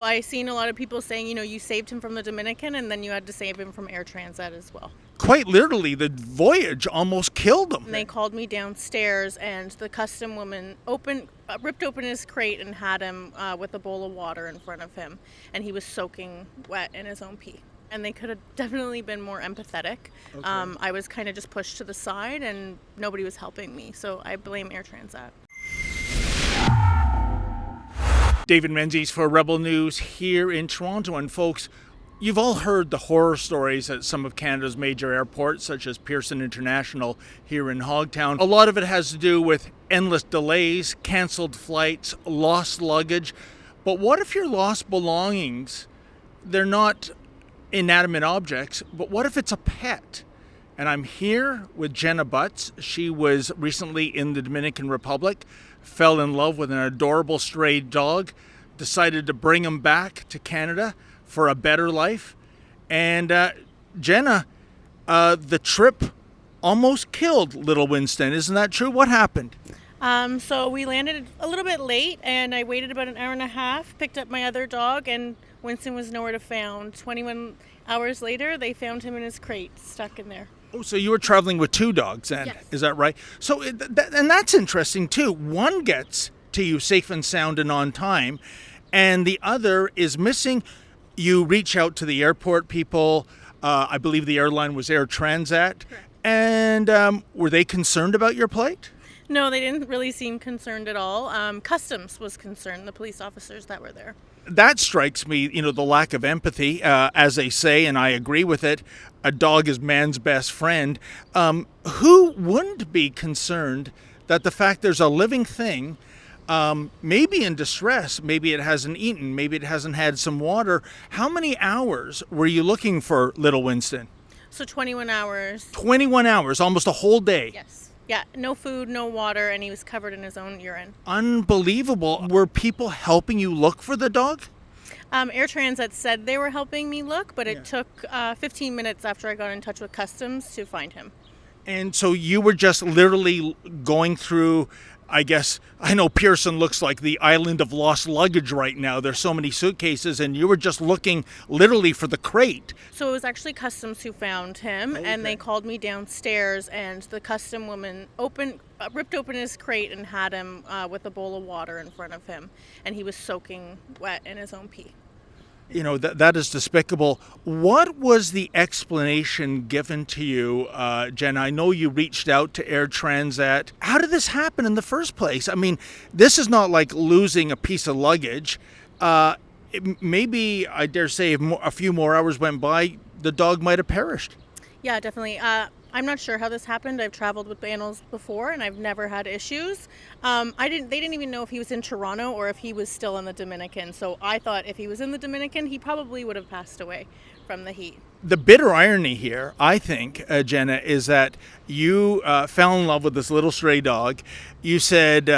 I've seen a lot of people saying, you saved him from the Dominican and then you had to save him from Air Transat as well. Quite literally, the voyage almost killed him. And they called me downstairs and the custom woman ripped open his crate and had him with a bowl of water in front of him. And he was soaking wet in his own pee. And they could have definitely been more empathetic. Okay. I was kind of just pushed to the side and nobody was helping me. So I blame Air Transat. David Menzies for Rebel News here in Toronto. And folks, you've all heard the horror stories at some of Canada's major airports, such as Pearson International here in Hogtown. A lot of it has to do with endless delays, cancelled flights, lost luggage. But what if your lost belongings, they're not inanimate objects, but what if it's a pet? And I'm here with Jenna Butts. She was recently in the Dominican Republic, fell in love with an adorable stray dog, decided to bring him back to Canada for a better life. And Jenna, the trip almost killed little Winston. Isn't that true? What happened? So we landed a little bit late and I waited about an hour and a half, picked up my other dog, and Winston was nowhere to found. 21 hours later, they found him in his crate, stuck in there. Oh, so you were traveling with two dogs then? Yes. Is that right? So, and that's interesting too. One gets to you safe and sound and on time, and the other is missing. You reach out to the airport people. I believe the airline was Air Transat. Correct. And were they concerned about your plight? No, they didn't really seem concerned at all. Customs was concerned, the police officers that were there. That strikes me, the lack of empathy, as they say, and I agree with it. A dog is man's best friend. Who wouldn't be concerned that the fact there's a living thing, maybe in distress, maybe it hasn't eaten, maybe it hasn't had some water. How many hours were you looking for little Winston? So 21 hours. 21 hours, almost a whole day. Yes. Yeah, no food, no water, and he was covered in his own urine. Unbelievable. Were people helping you look for the dog? Air Transat said they were helping me look, but it took 15 minutes after I got in touch with Customs to find him. And so you were just literally going through, I guess, I know Pearson looks like the island of lost luggage right now. There's so many suitcases, and you were just looking literally for the crate. So it was actually Customs who found him, and they called me downstairs, and the custom woman ripped open his crate and had him with a bowl of water in front of him, and he was soaking wet in his own pee. That is despicable. What was the explanation given to you, Jen? I know you reached out to Air Transat. How did this happen in the first place? I mean, this is not like losing a piece of luggage. Maybe, I dare say, if a few more hours went by, the dog might have perished. Yeah, definitely. I'm not sure how this happened. I've traveled with animals before and I've never had issues. They didn't even know if he was in Toronto or if he was still in the Dominican. So I thought if he was in the Dominican, he probably would have passed away from the heat. The bitter irony here, I think, Jenna, is that you fell in love with this little stray dog. You said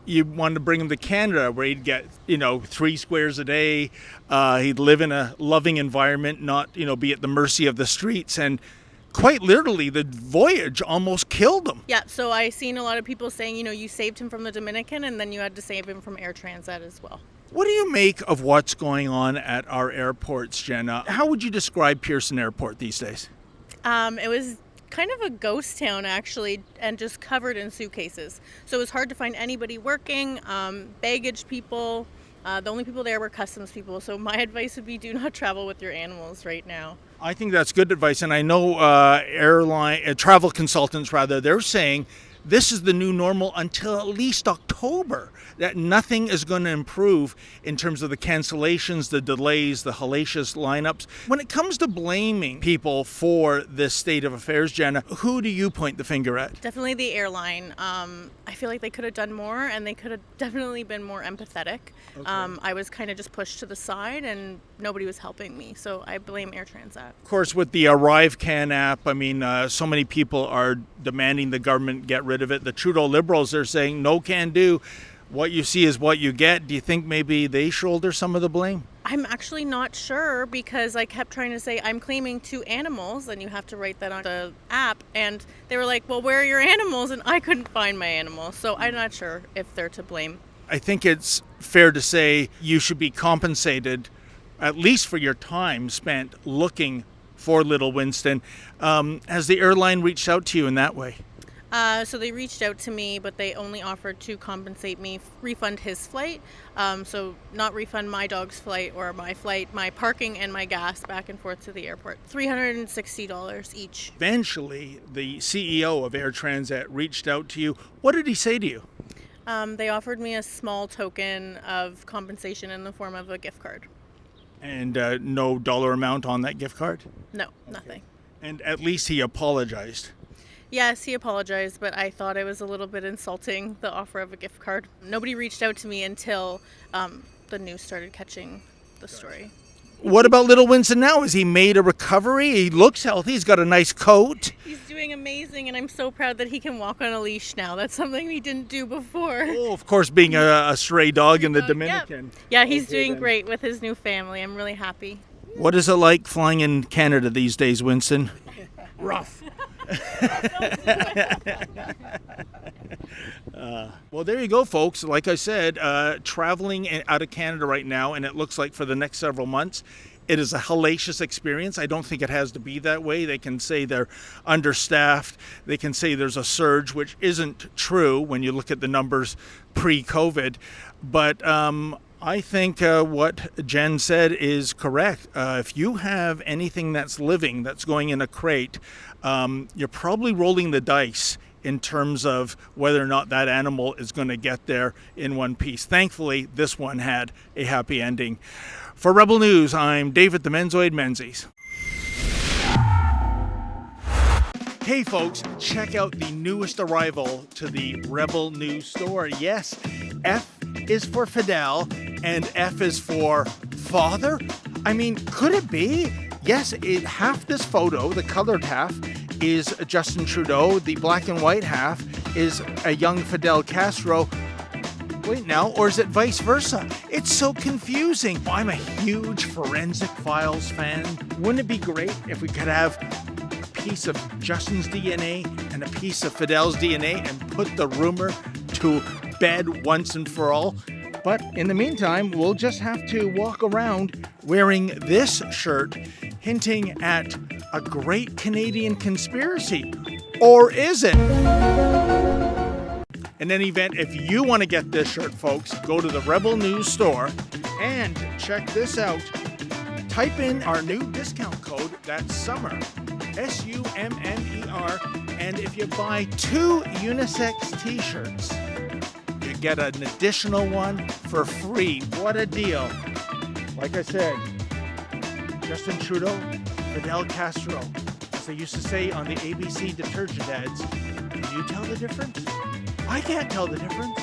you wanted to bring him to Canada where he'd get, 3 squares a day. He'd live in a loving environment, not, be at the mercy of the streets. And quite literally, the voyage almost killed him. Yeah, so I've seen a lot of people saying, you saved him from the Dominican and then you had to save him from Air Transat as well. What do you make of what's going on at our airports, Jenna? How would you describe Pearson Airport these days? It was kind of a ghost town, actually, and just covered in suitcases. So it was hard to find anybody working, baggage people. The only people there were customs people. So my advice would be do not travel with your animals right now. I think that's good advice. And I know travel consultants, they're saying this is the new normal until at least October, that nothing is going to improve in terms of the cancellations, the delays, the hellacious lineups. When it comes to blaming people for this state of affairs, Jenna, who do you point the finger at? Definitely the airline. I feel like they could have done more and they could have definitely been more empathetic. Okay. I was kind of just pushed to the side and nobody was helping me. So I blame Air Transat. Of course, with the ArriveCan app, so many people are demanding the government get rid of it. The Trudeau Liberals are saying no can do. What you see is what you get. Do you think maybe they shoulder some of the blame? I'm actually not sure because I kept trying to say I'm claiming 2 animals and you have to write that on the app. And they were like, well, where are your animals? And I couldn't find my animals. So I'm not sure if they're to blame. I think it's fair to say you should be compensated at least for your time spent looking for little Winston. Has the airline reached out to you in that way? So they reached out to me, but they only offered to compensate me, refund his flight. So not refund my dog's flight or my flight, my parking and my gas back and forth to the airport. $360 each. Eventually, the CEO of Air Transat reached out to you. What did he say to you? They offered me a small token of compensation in the form of a gift card. And no dollar amount on that gift card? No, nothing. And at least he apologized. Yes, he apologized, but I thought it was a little bit insulting, the offer of a gift card. Nobody reached out to me until the news started catching the story. What about little Winston now? Has he made a recovery? He looks healthy. He's got a nice coat. He's doing amazing, and I'm so proud that he can walk on a leash now. That's something he didn't do before. Oh, of course, being a stray dog in the Dominican. Yeah, he's doing great with his new family. I'm really happy. What is it like flying in Canada these days, Winston? Rough. Well, there you go, folks. Like I said, traveling out of Canada right now, and it looks like for the next several months, it is a hellacious experience. I don't think it has to be that way. They can say they're understaffed. They can say there's a surge, which isn't true when you look at the numbers pre-COVID. But I think what Jen said is correct. If you have anything that's living, that's going in a crate, you're probably rolling the dice in terms of whether or not that animal is going to get there in one piece. Thankfully, this one had a happy ending. For Rebel News, I'm David the Menzoid Menzies. Hey folks, check out the newest arrival to the Rebel News store. Yes, F is for Fidel and F is for father. I mean, could it be? Yes, half this photo, the colored half, is Justin Trudeau. The black and white half is a young Fidel Castro. Wait now, or is it vice versa? It's so confusing. I'm a huge Forensic Files fan. Wouldn't it be great if we could have a piece of Justin's DNA and a piece of Fidel's DNA and put the rumor to bed once and for all? But in the meantime, we'll just have to walk around wearing this shirt, hinting at a great Canadian conspiracy. Or is it? In any event, if you want to get this shirt, folks, go to the Rebel News store and check this out. Type in our new discount code, that's SUMMER, SUMMER, and if you buy 2 unisex t-shirts, you get an additional one for free. What a deal. Like I said, Justin Trudeau, Fidel Castro. As they used to say on the ABC detergent ads, can you tell the difference? I can't tell the difference.